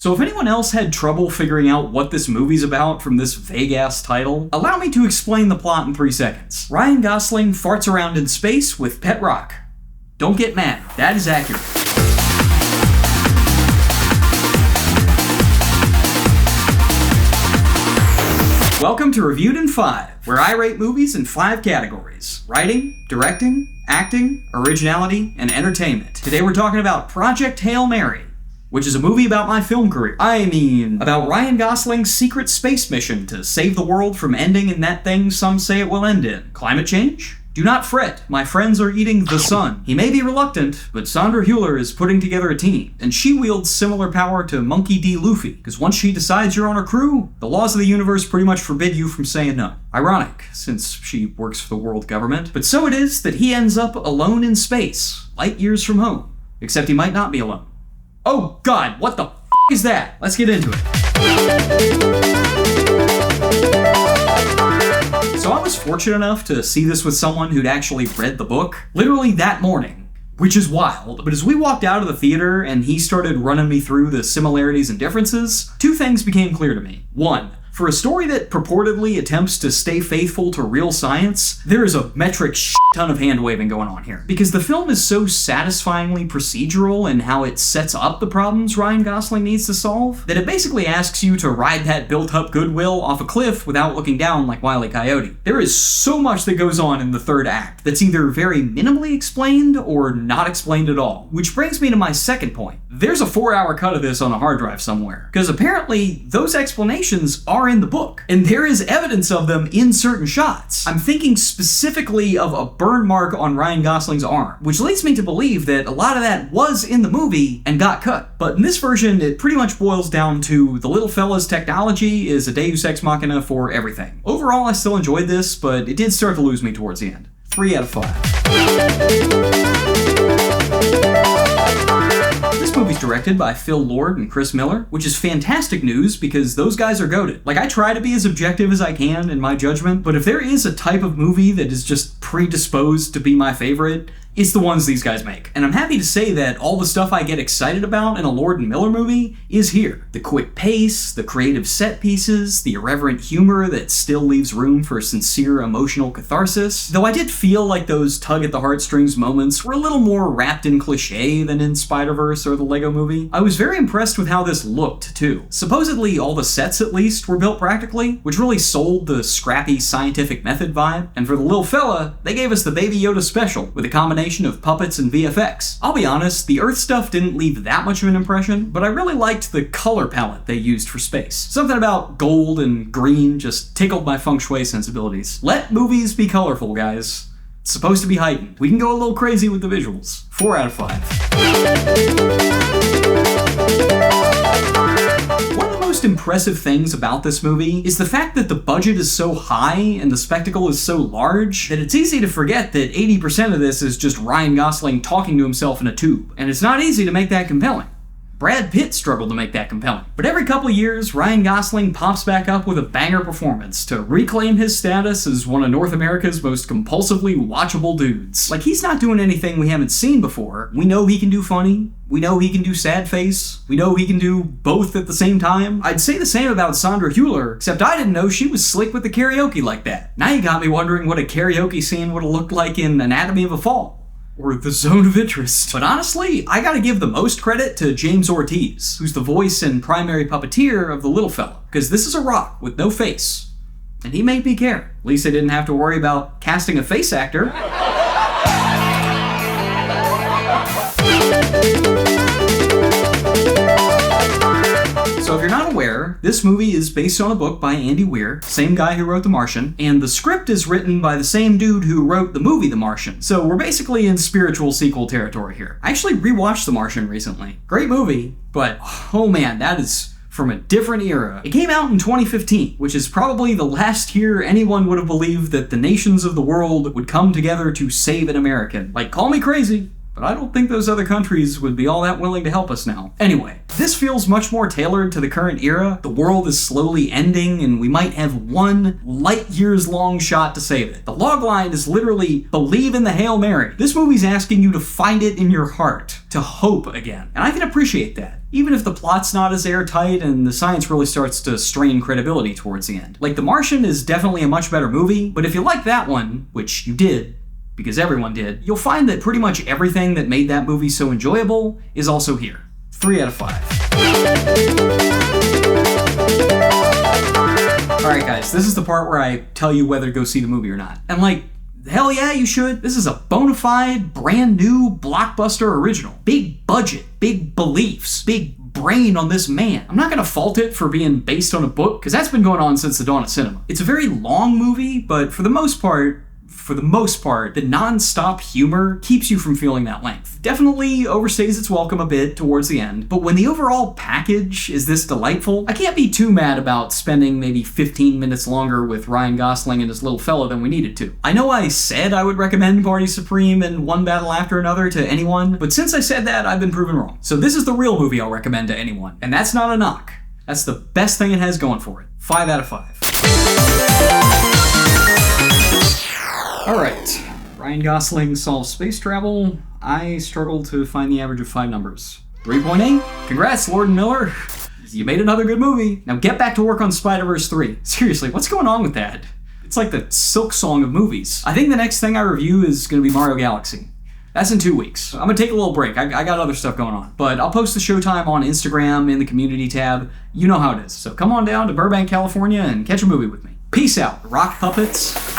So if anyone else had trouble figuring out what this movie's about from this vague-ass title, allow me to explain the plot in 3 seconds. Ryan Gosling farts around in space with pet rock. Don't get mad, that is accurate. Welcome to Reviewed in 5, where I rate movies in 5 categories: writing, directing, acting, originality, and entertainment. Today we're talking about Project Hail Mary, which is a movie about my film career. I mean, about Ryan Gosling's secret space mission to save the world from ending in that thing some say it will end in. Climate change? Do not fret, my friends are eating the sun. He may be reluctant, but Sandra Hüller is putting together a team, and she wields similar power to Monkey D. Luffy, because once she decides you're on her crew, the laws of the universe pretty much forbid you from saying no. Ironic, since she works for the world government. But so it is that he ends up alone in space, light years from home. Except he might not be alone. Oh god, what the f*** is that? Let's get into it. So I was fortunate enough to see this with someone who'd actually read the book, literally that morning, which is wild. But as we walked out of the theater and he started running me through the similarities and differences, 2 things became clear to me. 1, for a story that purportedly attempts to stay faithful to real science, there is a metric ton of hand-waving going on here. Because the film is so satisfyingly procedural in how it sets up the problems Ryan Gosling needs to solve, that it basically asks you to ride that built-up goodwill off a cliff without looking down like Wile E. Coyote. There is so much that goes on in the 3rd act that's either very minimally explained or not explained at all. Which brings me to my second point. There's a 4-hour cut of this on a hard drive somewhere, because apparently those explanations are in the book, and there is evidence of them in certain shots. I'm thinking specifically of a burn mark on Ryan Gosling's arm, which leads me to believe that a lot of that was in the movie and got cut. But in this version, it pretty much boils down to the little fella's technology is a deus ex machina for everything. Overall, I still enjoyed this, but it did start to lose me towards the end. 3 out of 5. This movie's directed by Phil Lord and Chris Miller, which is fantastic news because those guys are goated. Like, I try to be as objective as I can in my judgment, but if there is a type of movie that is just predisposed to be my favorite, it's the ones these guys make. And I'm happy to say that all the stuff I get excited about in a Lord and Miller movie is here. The quick pace, the creative set pieces, the irreverent humor that still leaves room for sincere emotional catharsis. Though I did feel like those tug at the heartstrings moments were a little more wrapped in cliche than in Spider-Verse or the Lego Movie. I was very impressed with how this looked, too. Supposedly all the sets, at least, were built practically, which really sold the scrappy scientific method vibe. And for the little fella, they gave us the Baby Yoda special with a combination of puppets and VFX. I'll be honest, the Earth stuff didn't leave that much of an impression, but I really liked the color palette they used for space. Something about gold and green just tickled my feng shui sensibilities. Let movies be colorful, guys. It's supposed to be heightened. We can go a little crazy with the visuals. 4 out of 5. One of the most impressive things about this movie is the fact that the budget is so high and the spectacle is so large that it's easy to forget that 80% of this is just Ryan Gosling talking to himself in a tube. And it's not easy to make that compelling. Brad Pitt struggled to make that compelling. But every couple of years, Ryan Gosling pops back up with a banger performance to reclaim his status as one of North America's most compulsively watchable dudes. Like, he's not doing anything we haven't seen before. We know he can do funny. We know he can do sad face. We know he can do both at the same time. I'd say the same about Sandra Hüller, except I didn't know she was slick with the karaoke like that. Now you got me wondering what a karaoke scene would have looked like in Anatomy of a Fall. Or The Zone of Interest. But honestly, I gotta give the most credit to James Ortiz, who's the voice and primary puppeteer of the little fella, because this is a rock with no face. And he made me care. At least I didn't have to worry about casting a face actor. So if you're not aware, this movie is based on a book by Andy Weir, same guy who wrote The Martian, and the script is written by the same dude who wrote the movie The Martian. So we're basically in spiritual sequel territory here. I actually rewatched The Martian recently. Great movie, but oh man, that is from a different era. It came out in 2015, which is probably the last year anyone would have believed that the nations of the world would come together to save an American. Like, call me crazy, but I don't think those other countries would be all that willing to help us now. Anyway, this feels much more tailored to the current era. The world is slowly ending, and we might have one light-years-long shot to save it. The logline is literally, believe in the Hail Mary. This movie's asking you to find it in your heart, to hope again. And I can appreciate that, even if the plot's not as airtight and the science really starts to strain credibility towards the end. Like, The Martian is definitely a much better movie, but if you like that one, which you did, because everyone did, you'll find that pretty much everything that made that movie so enjoyable is also here. 3 out of 5. Alright guys, this is the part where I tell you whether to go see the movie or not. And like, hell yeah, you should. This is a bona fide, brand new, blockbuster original. Big budget, big beliefs, big brain on this man. I'm not gonna fault it for being based on a book, because that's been going on since the dawn of cinema. It's a very long movie, but for the most part, the non-stop humor keeps you from feeling that length. Definitely overstays its welcome a bit towards the end, but when the overall package is this delightful, I can't be too mad about spending maybe 15 minutes longer with Ryan Gosling and his little fella than we needed to. I know I said I would recommend Party Supreme and One Battle After Another to anyone, but since I said that, I've been proven wrong. So this is the real movie I'll recommend to anyone, and that's not a knock. That's the best thing it has going for it. 5 out of 5. Alright, Ryan Gosling solves space travel. I struggle to find the average of 5 numbers. 3.8? Congrats, Lord and Miller. You made another good movie. Now get back to work on Spider-Verse 3. Seriously, what's going on with that? It's like the Silk Song of movies. I think the next thing I review is going to be Mario Galaxy. That's in 2 weeks. I'm going to take a little break. I got other stuff going on. But I'll post the showtime on Instagram in the community tab. You know how it is. So come on down to Burbank, California and catch a movie with me. Peace out, rock puppets.